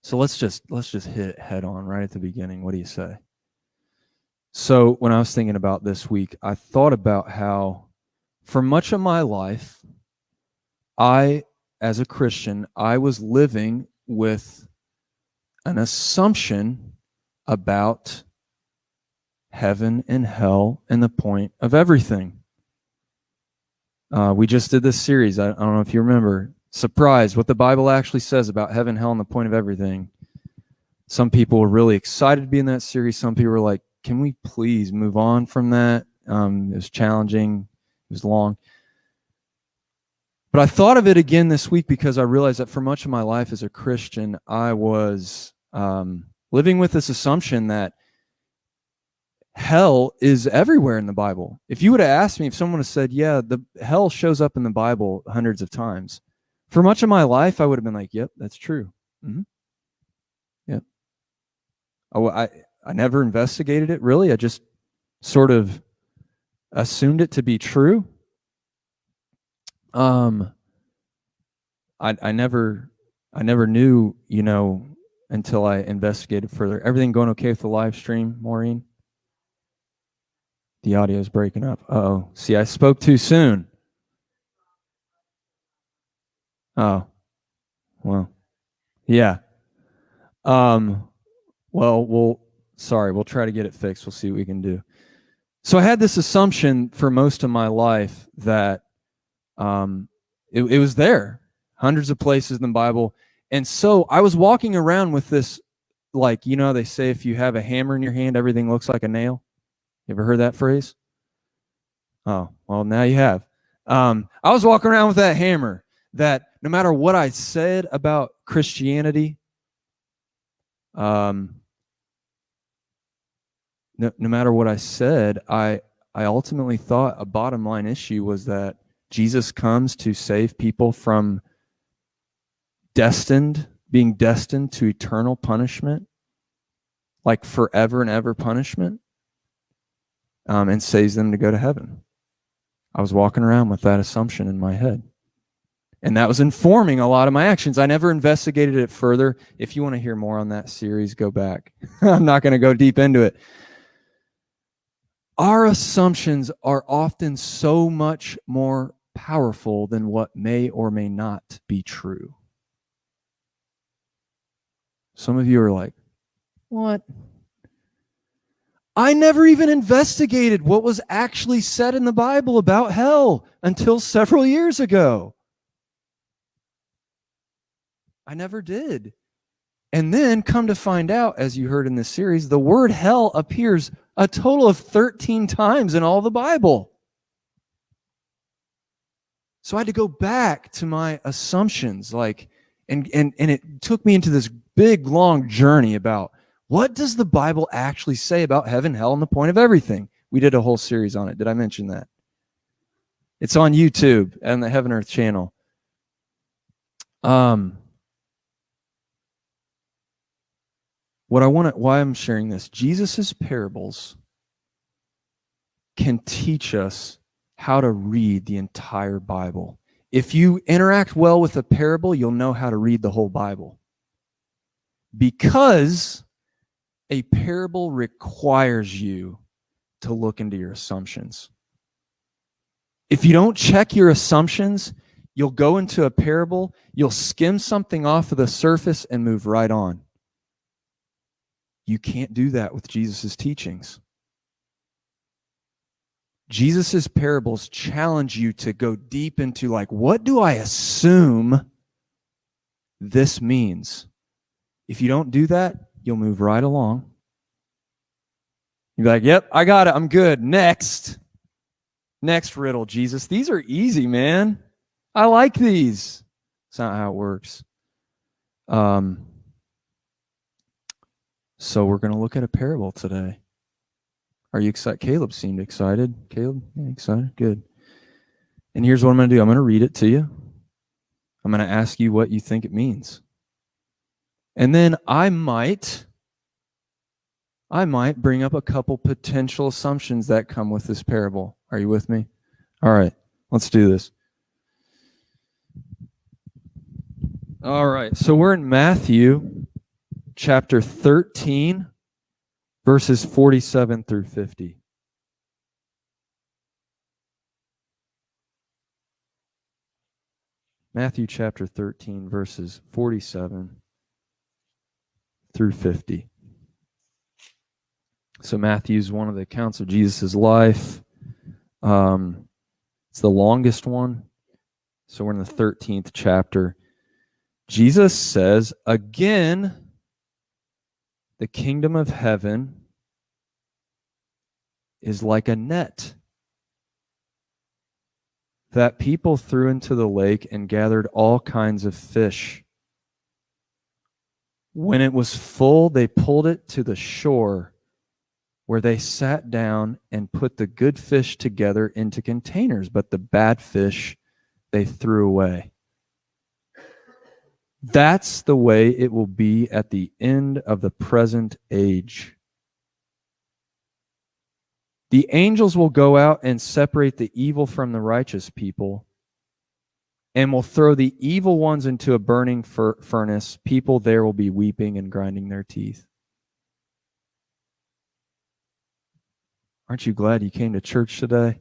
So let's just hit it head on right at the beginning. What do you say? So when I was thinking about this week, I thought about how for much of my life, as a Christian, I was living with an assumption about heaven and hell and the point of everything. We just did this series. I don't know if you remember. Surprise, what the Bible actually says about heaven, hell, and the point of everything. Some people were really excited to be in that series. Some people were like, can we please move on from that? It was challenging. It was long. But I thought of it again this week because I realized that for much of my life as a Christian, I was living with this assumption that hell is everywhere in the Bible. If you would have asked me, if someone had said, yeah, the hell shows up in the Bible hundreds of times, for much of my life, I would have been like, yep, that's true. Mm-hmm. Yep. I never investigated it, really. I just sort of assumed it to be true. I never knew, until I investigated further. Everything going okay with the live stream, Maureen? The audio is breaking up. Uh-oh. See, I spoke too soon. Oh. Well. Yeah. Well, we'll try to get it fixed. We'll see what we can do. So I had this assumption for most of my life that it was there, hundreds of places in the Bible. And so I was walking around with this, like, they say if you have a hammer in your hand, everything looks like a nail. You ever heard that phrase? Oh, well, now you have. I was walking around with that hammer that no matter what I said about Christianity, no matter what I said, I ultimately thought a bottom line issue was that Jesus comes to save people from being destined to eternal punishment, like forever and ever punishment, and saves them to go to heaven. I was walking around with that assumption in my head. And that was informing a lot of my actions. I never investigated it further. If you want to hear more on that series, go back. I'm not going to go deep into it. Our assumptions are often so much more powerful than what may or may not be true. Some of you are like, what? I never even investigated what was actually said in the Bible about hell until several years ago. I never did. And then come to find out, as you heard in this series, the word hell appears a total of 13 times in all the Bible. So I had to go back to my assumptions, and it took me into this big, long journey about what does the Bible actually say about heaven, hell, and the point of everything. We did a whole series on it. Did I mention that? It's on YouTube and the HeavenEarth channel. Why I'm sharing this, Jesus's parables can teach us how to read the entire Bible. If you interact well with a parable, you'll know how to read the whole Bible. Because a parable requires you to look into your assumptions. If you don't check your assumptions, you'll go into a parable, you'll skim something off of the surface and move right on. You can't do that with Jesus' teachings. Jesus' parables challenge you to go deep into, what do I assume this means? If you don't do that, you'll move right along. You'll be like, yep, I got it. I'm good. Next riddle, Jesus. These are easy, man. I like these. It's not how it works. So we're going to look at a parable today. Are you excited? Caleb seemed excited. Caleb, yeah, excited? Good. And here's what I'm going to do. I'm going to read it to you. I'm going to ask you what you think it means. And then I might bring up a couple potential assumptions that come with this parable. Are you with me? All right, let's do this. All right, so we're in Matthew chapter 13, verses 47 through 50. Matthew chapter 13, verses 47 through 50. So Matthew's one of the accounts of Jesus' life. It's the longest one. So we're in the 13th chapter. Jesus says, again, the kingdom of heaven is like a net that people threw into the lake and gathered all kinds of fish. When it was full, they pulled it to the shore, where they sat down and put the good fish together into containers, but the bad fish they threw away. That's the way it will be at the end of the present age. The angels will go out and separate the evil from the righteous people, and will throw the evil ones into a burning furnace. People there will be weeping and grinding their teeth. Aren't you glad you came to church today?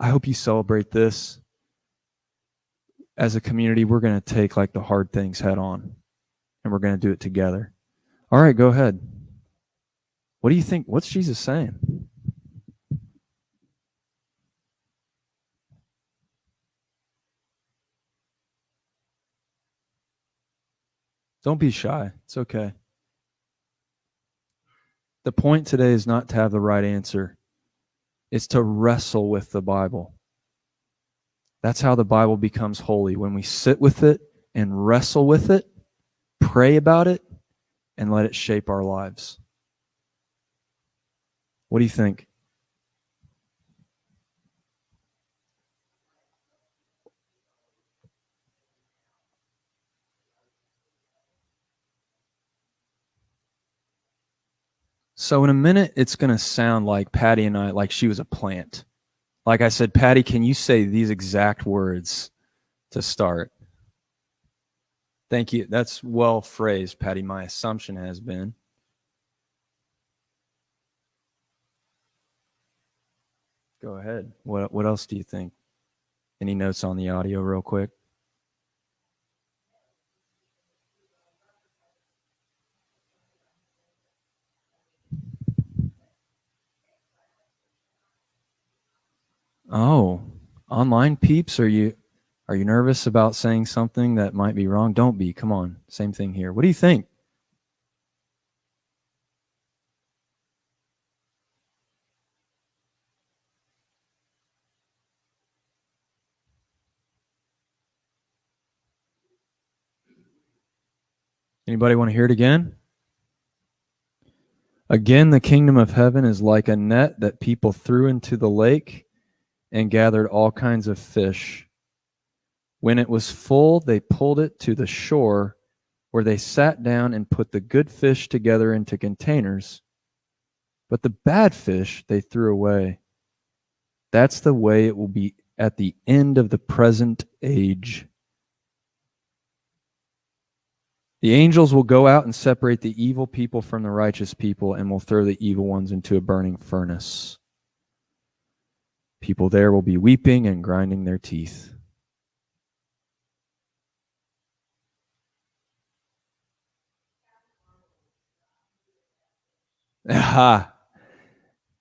I hope you celebrate this. As a community, we're going to take like the hard things head on, and we're going to do it together. All right, go ahead. What do you think? What's Jesus saying? Don't be shy. It's okay. The point today is not to have the right answer. It's to wrestle with the Bible. That's how the Bible becomes holy. When we sit with it and wrestle with it, pray about it, and let it shape our lives. What do you think? So in a minute, it's going to sound like Patty and I, like she was a plant. Like I said, Patty, can you say these exact words to start? Thank you. That's well phrased, Patty. My assumption has been. Go ahead. What else do you think? Any notes on the audio real quick? Oh, online peeps, are you nervous about saying something that might be wrong? Don't be. Come on. Same thing here. What do you think? Anybody want to hear it again? Again, the kingdom of heaven is like a net that people threw into the lake and gathered all kinds of fish. When it was full, they pulled it to the shore, where they sat down and put the good fish together into containers, but the bad fish they threw away. That's the way it will be at the end of the present age. The angels will go out and separate the evil people from the righteous people, and will throw the evil ones into a burning furnace. People there will be weeping and grinding their teeth. Aha.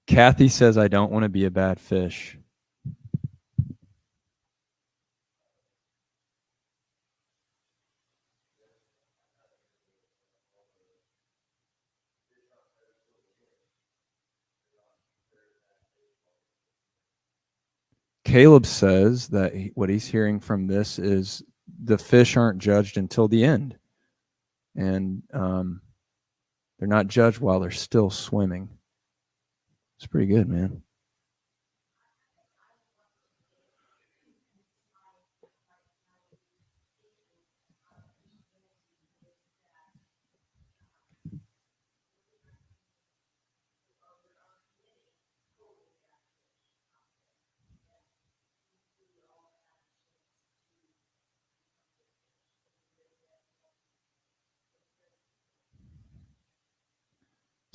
Kathy says, I don't want to be a bad fish. Caleb says that what he's hearing from this is the fish aren't judged until the end. And they're not judged while they're still swimming. It's pretty good, man.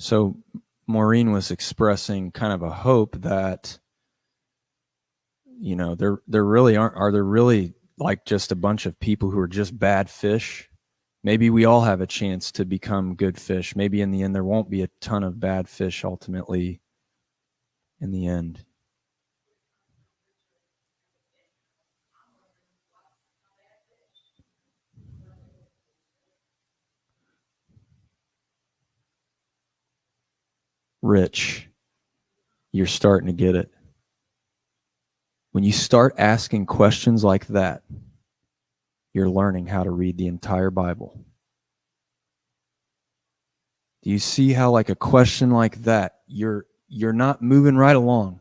So Maureen was expressing kind of a hope that, there really are there really like just a bunch of people who are just bad fish? Maybe we all have a chance to become good fish. Maybe in the end, there won't be a ton of bad fish ultimately in the end. Rich, you're starting to get it. When you start asking questions like that, you're learning how to read the entire Bible. Do you see how like a question like that, you're not moving right along.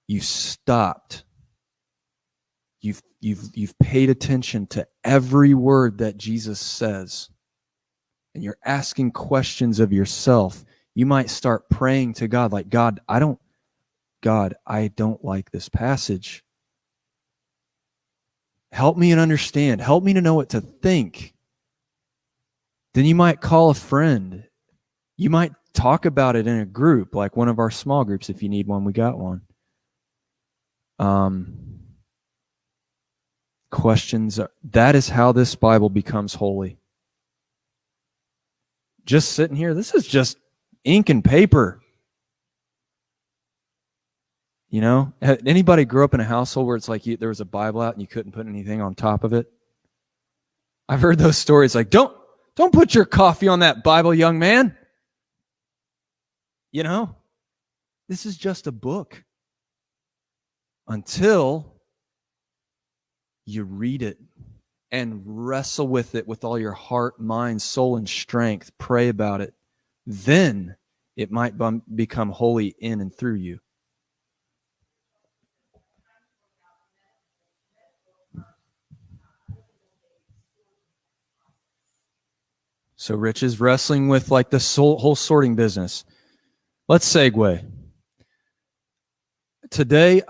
You stopped. You've paid attention to every word that Jesus says. And you're asking questions of yourself. You might start praying to God like, God, I don't like this passage. Help me and understand. Help me to know what to think. Then you might call a friend. You might talk about it in a group, like one of our small groups. If you need one, we got one. Questions. That is how this Bible becomes holy. Just sitting here, this is just ink and paper. Anybody grew up in a household where it's like there was a Bible out and you couldn't put anything on top of it? I've heard those stories like, don't put your coffee on that Bible, young man. This is just a book until you read it and wrestle with it with all your heart, mind, soul, and strength. Pray about it. Then it might become holy in and through you. So Rich is wrestling with like the whole sorting business. Let's segue. Today,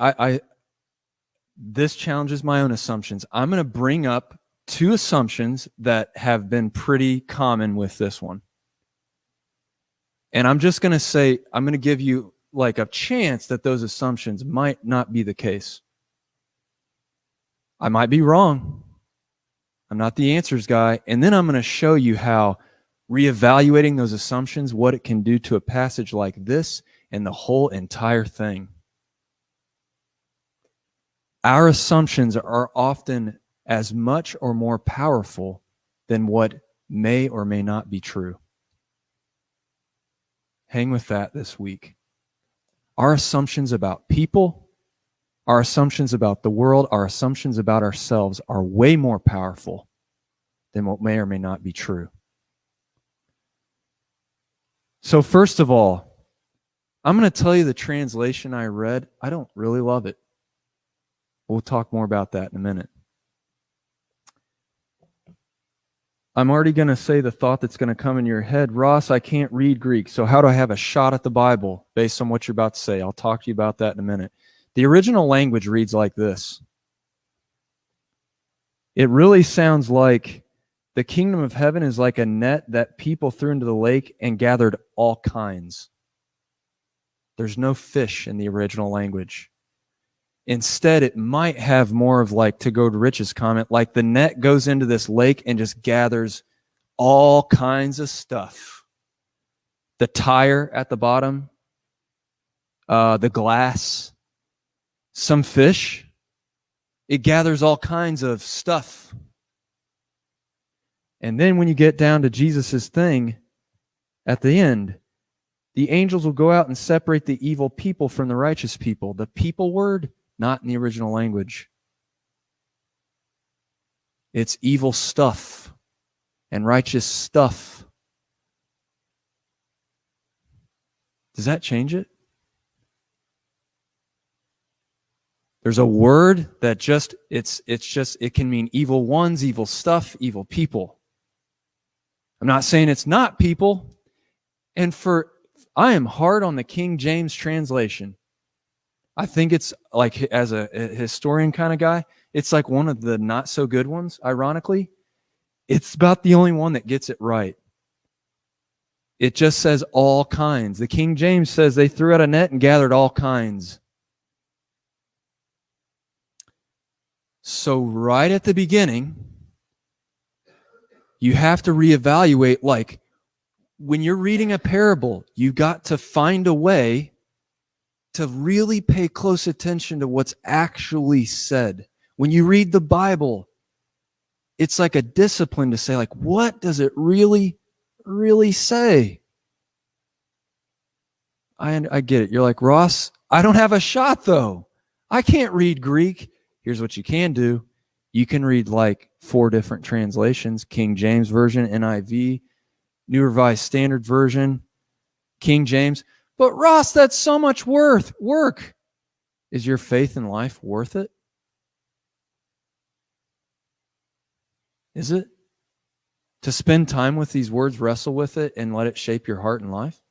this challenges my own assumptions. I'm going to bring up 2 assumptions that have been pretty common with this one. And I'm just going to say, I'm going to give you like a chance that those assumptions might not be the case. I might be wrong. I'm not the answers guy. And then I'm going to show you how reevaluating those assumptions, what it can do to a passage like this and the whole entire thing. Our assumptions are often as much or more powerful than what may or may not be true. Hang with that this week. Our assumptions about people, our assumptions about the world, our assumptions about ourselves are way more powerful than what may or may not be true. So first of all, I'm going to tell you the translation I read. I don't really love it. We'll talk more about that in a minute. I'm already going to say the thought that's going to come in your head. Ross, I can't read Greek, so how do I have a shot at the Bible based on what you're about to say? I'll talk to you about that in a minute. The original language reads like this. It really sounds like the kingdom of heaven is like a net that people threw into the lake and gathered all kinds. There's no fish in the original language. Instead, it might have more of like, to go to Rich's comment, like the net goes into this lake and just gathers all kinds of stuff. The tire at the bottom, the glass, some fish. It gathers all kinds of stuff. And then when you get down to Jesus's thing, at the end, the angels will go out and separate the evil people from the righteous people. The people word, not in the original language. It's evil stuff and righteous stuff. Does that change it? There's a word that it can mean evil ones, evil stuff, evil people. I'm not saying it's not people. And I am hard on the King James translation. I think it's like, as a historian kind of guy, it's like one of the not so good ones, ironically. It's about the only one that gets it right. It just says all kinds. The King James says they threw out a net and gathered all kinds. So right at the beginning, you have to reevaluate, like, when you're reading a parable, you got to find a way to really pay close attention to what's actually said. When you read the Bible, it's like a discipline to say, like, what does it really say? I get it. You're like, Ross, I don't have a shot, though. I can't read Greek. Here's what you can do. You can read like 4 different translations: King James Version, NIV, New Revised Standard Version, King James. But Ross, that's so much work. Is your faith in life worth it? Is it? To spend time with these words, wrestle with it, and let it shape your heart and life?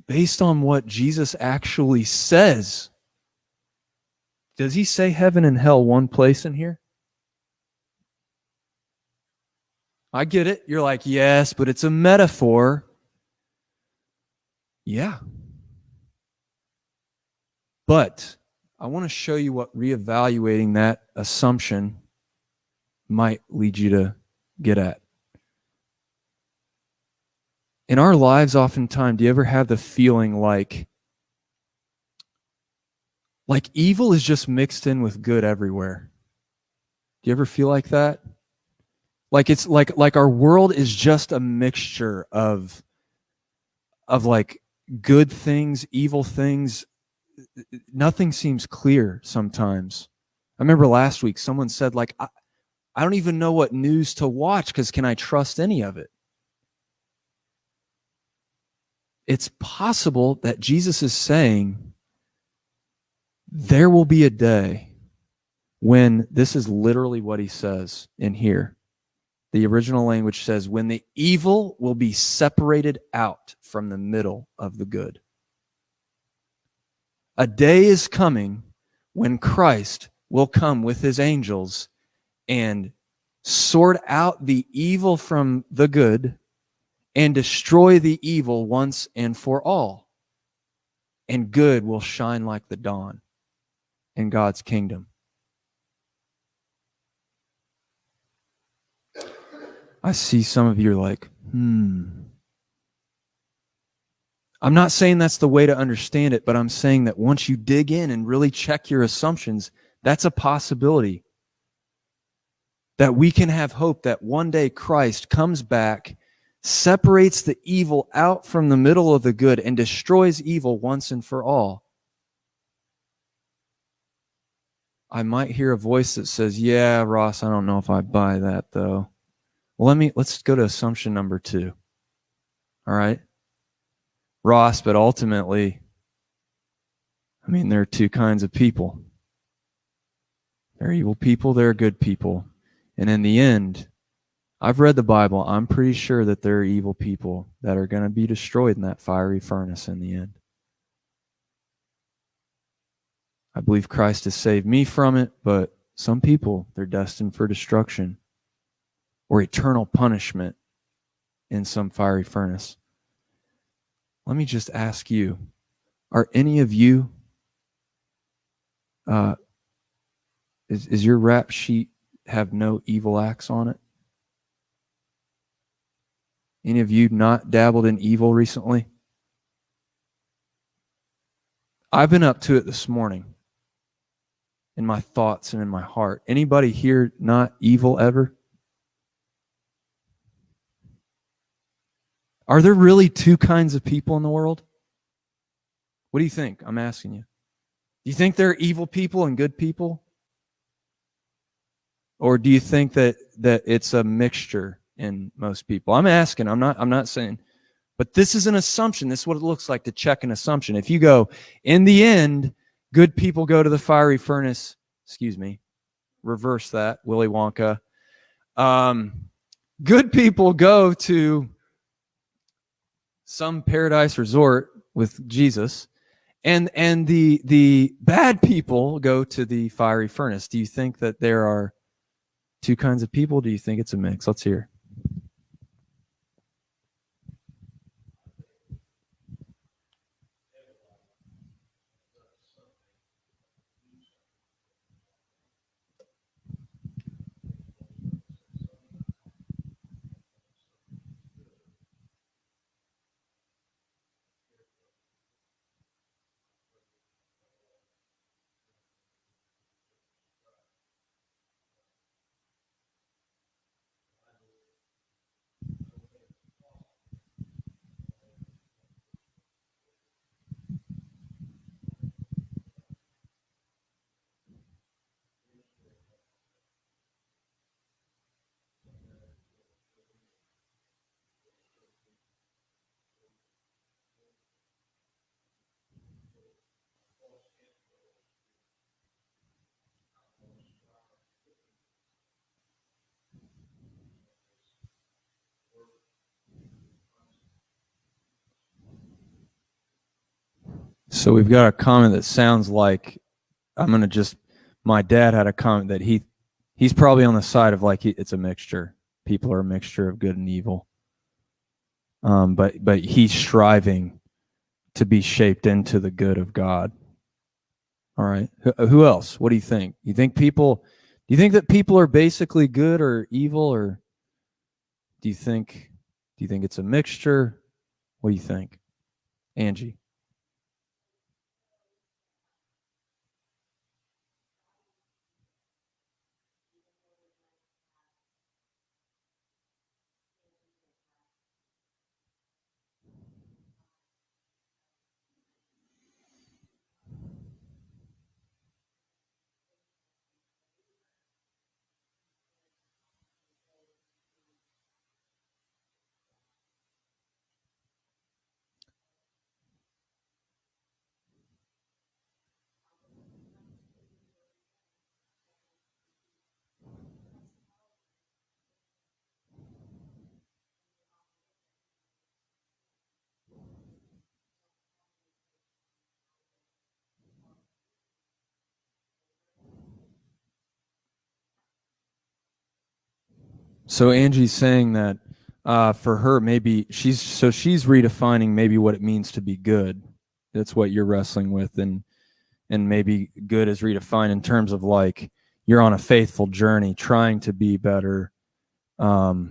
Based on what Jesus actually says, does he say heaven and hell one place in here? I get it. You're like, yes, but it's a metaphor. Yeah. But I want to show you what reevaluating that assumption might lead you to get at. In our lives, oftentimes, do you ever have the feeling like evil is just mixed in with good everywhere? Do you ever feel like that? Like it's like our world is just a mixture of like good things, evil things. Nothing seems clear sometimes. I remember last week someone said, like, I don't even know what news to watch because can I trust any of it? It's possible that Jesus is saying there will be a day when this is literally what he says in here. The original language says, when the evil will be separated out from the middle of the good. A day is coming when Christ will come with his angels and sort out the evil from the good and destroy the evil once and for all. And good will shine like the dawn in God's kingdom. I see some of you are like, I'm not saying that's the way to understand it, but I'm saying that once you dig in and really check your assumptions, that's a possibility. That we can have hope that one day Christ comes back, separates the evil out from the middle of the good, and destroys evil once and for all. I might hear a voice that says, yeah, Ross, I don't know if I buy that, though. Well, let's go to assumption number 2. All right? Ross, but ultimately, there are 2 kinds of people. There are evil people, there are good people. And in the end, I've read the Bible. I'm pretty sure that there are evil people that are going to be destroyed in that fiery furnace in the end. I believe Christ has saved me from it, but some people, they're destined for destruction or eternal punishment in some fiery furnace. Let me just ask you, are any of you, is your rap sheet have no evil acts on it? Any of you not dabbled in evil recently? I've been up to it this morning in my thoughts and in my heart. Anybody here not evil ever? Are there really 2 kinds of people in the world? What do you think? I'm asking you. Do you think there are evil people and good people? Or do you think that it's a mixture in most people? I'm asking. I'm not saying. But this is an assumption. This is what it looks like to check an assumption. If you go, in the end, good people go to the fiery furnace. Reverse that, Willy Wonka. Good people go to some paradise resort with Jesus, and the bad people go to the fiery furnace. Do you think that there are two kinds of people? Do you think it's a mix? Let's hear. So we've got a comment that sounds like my dad had a comment that he's probably on the side of like it's a mixture. People are a mixture of good and evil. But he's striving to be shaped into the good of God. All right. Who else? What do you think? Do you think that people are basically good or evil, or do you think it's a mixture? What do you think? Angie. So Angie's saying that for her, maybe she's redefining maybe what it means to be good. That's what you're wrestling with, and maybe good is redefined in terms of like you're on a faithful journey, trying to be better. So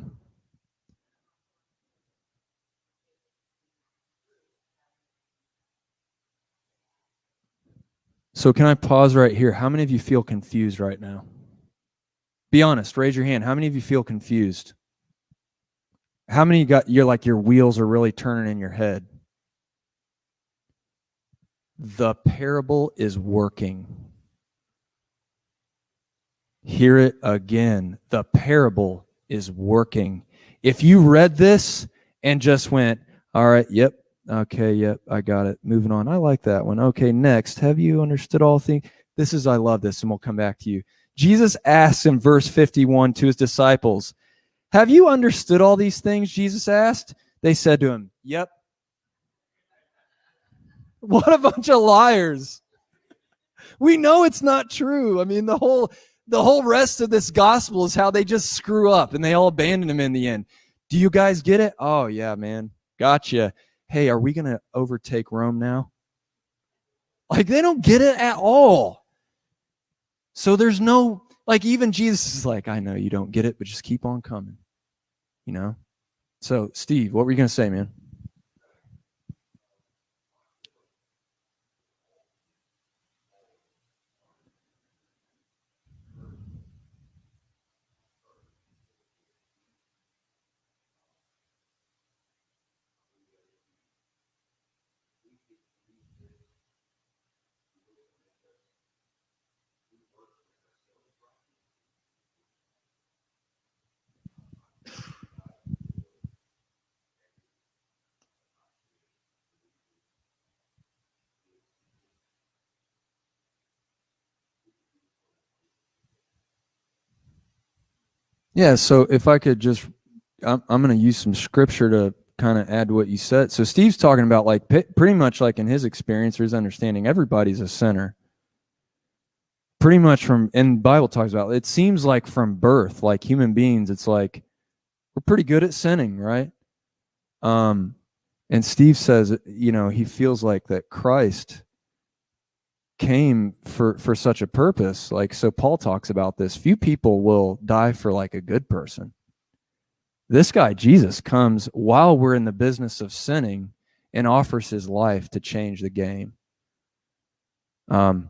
can I pause right here? How many of you feel confused right now? Be honest. Raise your hand. How many of you feel confused? How many you're like your wheels are really turning in your head? The parable is working. Hear it again. The parable is working. If you read this and just went, all right, yep, okay, yep, I got it. Moving on. I like that one. Okay, next. Have you understood all things? I love this, and we'll come back to you. Jesus asks in verse 51 to his disciples, have you understood all these things? Jesus asked. They said to him, yep. What a bunch of liars. We know it's not true. I mean, the whole rest of this gospel is how they just screw up and they all abandon him in the end. Do you guys get it? Oh, yeah, man. Gotcha. Hey, are we going to overtake Rome now? Like, they don't get it at all. So there's no, like, even Jesus is like, I know you don't get it, but just keep on coming. You know? So, Steve, what were you going to say, man? Yeah, so if I could just, I'm going to use some scripture to kind of add to what you said. So Steve's talking about like pretty much like in his experience or his understanding, everybody's a sinner. pretty much from, and the Bible talks about it seems like from birth, like human beings, it's like we're pretty good at sinning, right? And Steve says, he feels like that Christ came for such a purpose. Like, so Paul talks about this. Few people will die for like a good person. This guy, Jesus, comes while we're in the business of sinning and offers his life to change the game. Go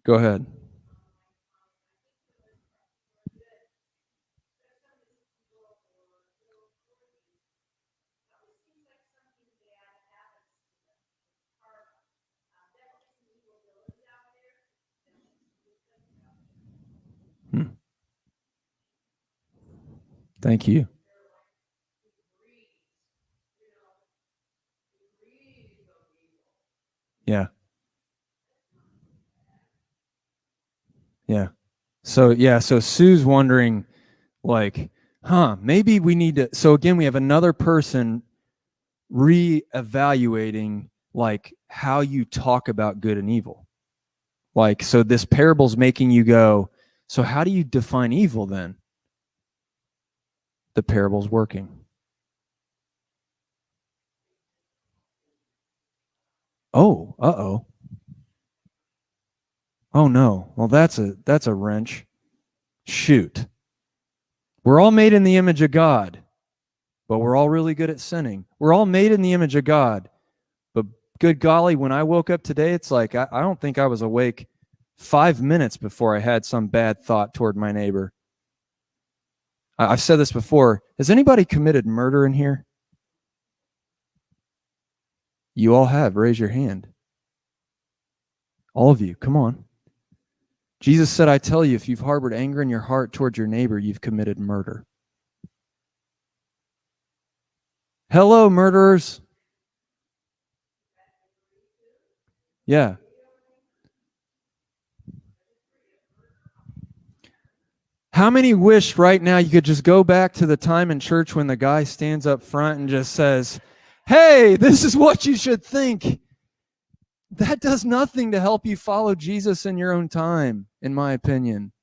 ahead. Thank you. Yeah. Yeah. So Sue's wondering, like, maybe we need to. So again, we have another person reevaluating like how you talk about good and evil. Like, so this parable's making you go, so how do you define evil then? The parable's working. Oh, uh-oh. Oh no. Well, that's a wrench. Shoot. We're all made in the image of God, but we're all really good at sinning. We're all made in the image of God, but good golly, when I woke up today, it's like I don't think I was awake 5 minutes before I had some bad thought toward my neighbor. I've said this before. Has anybody committed murder in here? You all have. Raise your hand. All of you, come on. Jesus said, I tell you, if you've harbored anger in your heart towards your neighbor, you've committed murder. Hello, murderers. Yeah. How many wish right now you could just go back to the time in church when the guy stands up front and just says, hey, this is what you should think? That does nothing to help you follow Jesus in your own time, in my opinion.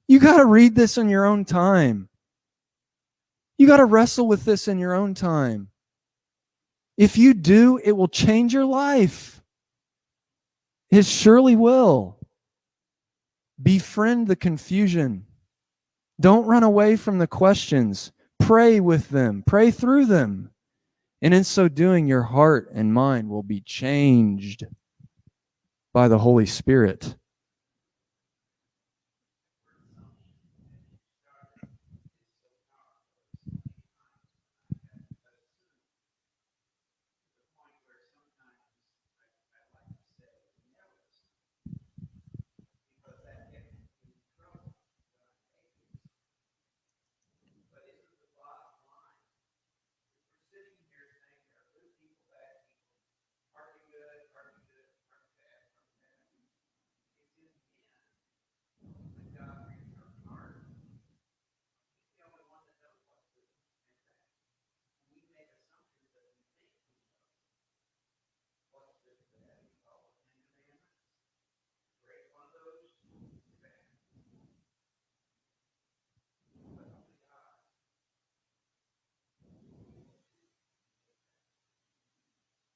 You got to read this in your own time. You got to wrestle with this in your own time. If you do, it will change your life. It surely will. Befriend the confusion. Don't run away from the questions. Pray with them. Pray through them. And in so doing, your heart and mind will be changed by the Holy Spirit.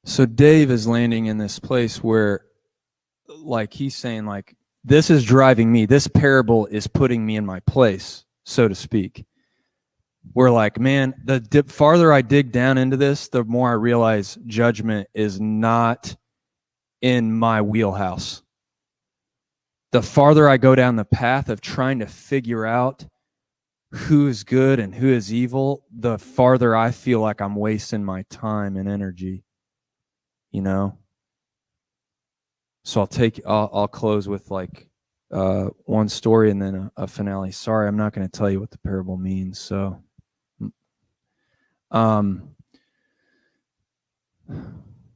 So Dave is landing in this place where, like, he's saying, like, this is driving me. This parable is putting me in my place, so to speak. We're like, man, the farther I dig down into this, the more I realize judgment is not in my wheelhouse. The farther I go down the path of trying to figure out who is good and who is evil, the farther I feel like I'm wasting my time and energy, So I'll close with like one story and then a finale. Sorry, I'm not going to tell you what the parable means. So,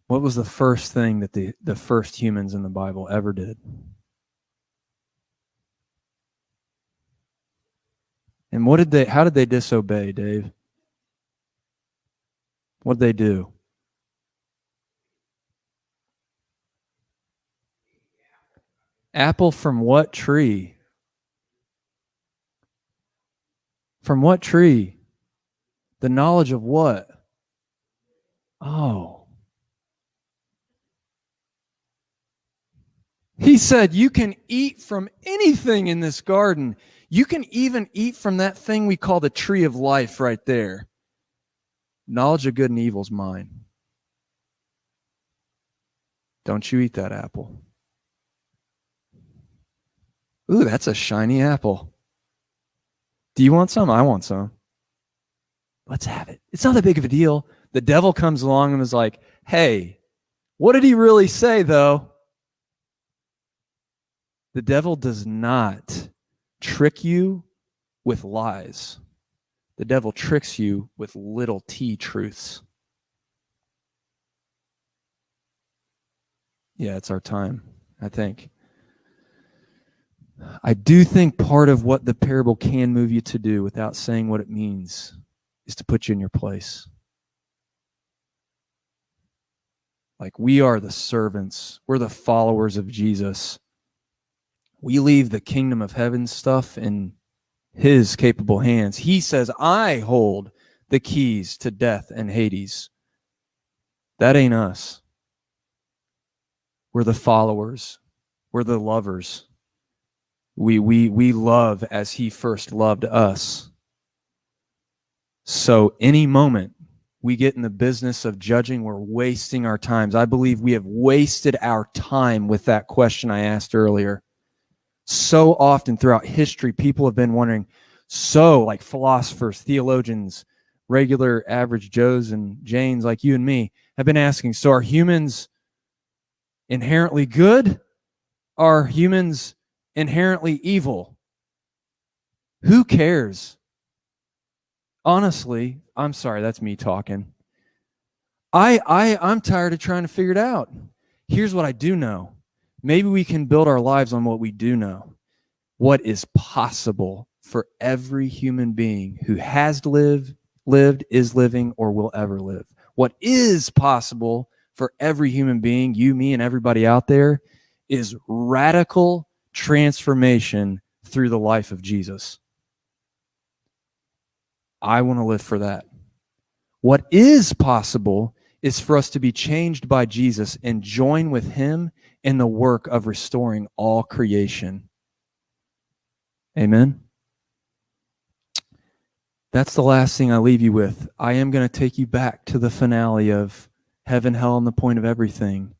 what was the first thing that the first humans in the Bible ever did? And how did they disobey, Dave? What did they do? Apple from what tree? From what tree? The knowledge of what? Oh. He said, you can eat from anything in this garden. You can even eat from that thing we call the tree of life right there. Knowledge of good and evil is mine. Don't you eat that apple. Ooh, that's a shiny apple. Do you want some? I want some. Let's have it. It's not that big of a deal. The devil comes along and is like, hey, what did he really say, though? The devil does not trick you with lies. The devil tricks you with little t truths. Yeah, it's our time, I think. I do think part of what the parable can move you to do without saying what it means is to put you in your place. Like, we are the servants. We're the followers of Jesus. We leave the kingdom of heaven stuff in his capable hands. He says, I hold the keys to death and Hades. That ain't us. We're the followers. We're the lovers. We love as he first loved us. So any moment we get in the business of judging, we're wasting our times. I believe we have wasted our time with that question I asked earlier. So often throughout history, people have been wondering, so like philosophers, theologians, regular average Joes and Janes like you and me have been asking, so are humans inherently good? Are humans inherently evil? Who cares? Honestly, I'm sorry, that's me talking. I'm tired of trying to figure it out. Here's what I do know. Maybe we can build our lives on what we do know. What is possible for every human being who has lived, is living, or will ever live. What is possible for every human being, you, me, and everybody out there, is radical transformation through the life of Jesus. I want to live for that. What is possible is for us to be changed by Jesus and join with him in the work of restoring all creation. Amen. That's the last thing I leave you with. I am going to take you back to the finale of heaven, hell, and the point of everything.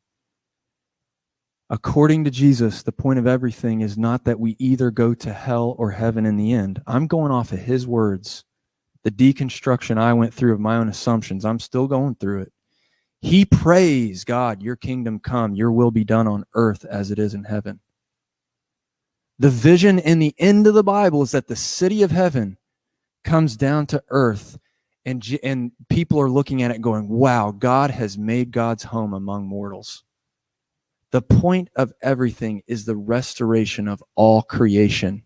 According to Jesus, the point of everything is not that we either go to hell or heaven in the end. I'm going off of his words. The deconstruction I went through of my own assumptions, I'm still going through it. He prays, God, your kingdom come, your will be done on earth as it is in heaven. The vision in the end of the Bible is that the city of heaven comes down to earth, and people are looking at it going, wow, God has made God's home among mortals. The point of everything is the restoration of all creation,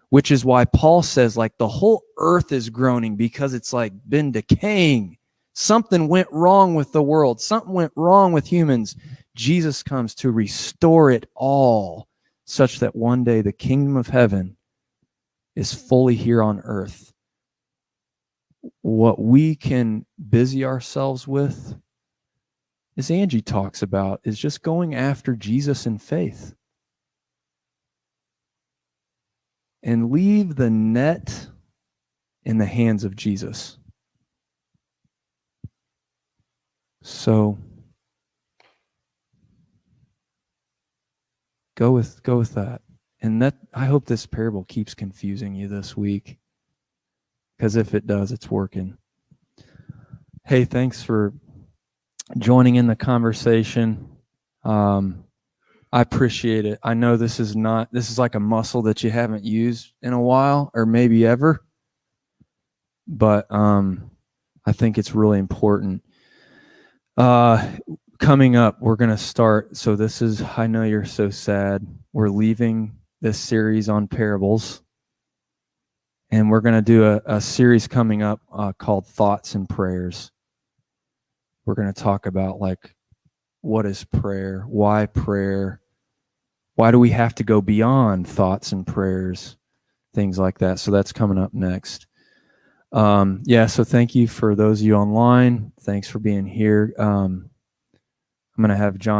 which is why Paul says, like, the whole earth is groaning because it's like been decaying. Something went wrong with the world. Something went wrong with humans. Jesus comes to restore it all such that one day the kingdom of heaven is fully here on earth. What we can busy ourselves with, as Angie talks about, is just going after Jesus in faith. And leave the net in the hands of Jesus. So go with that. And that, I hope this parable keeps confusing you this week, because if it does, it's working. Hey, thanks for joining in the conversation. I appreciate it. I know this is like a muscle that you haven't used in a while, or maybe ever, but I think it's really important. Coming up, we're going to start. So this is, I know you're so sad. We're leaving this series on parables, and we're going to do a series coming up called Thoughts and Prayers. We're going to talk about, like, what is prayer? Why prayer? Why do we have to go beyond thoughts and prayers? Things like that. So that's coming up next. So thank you for those of you online. Thanks for being here. I'm going to have John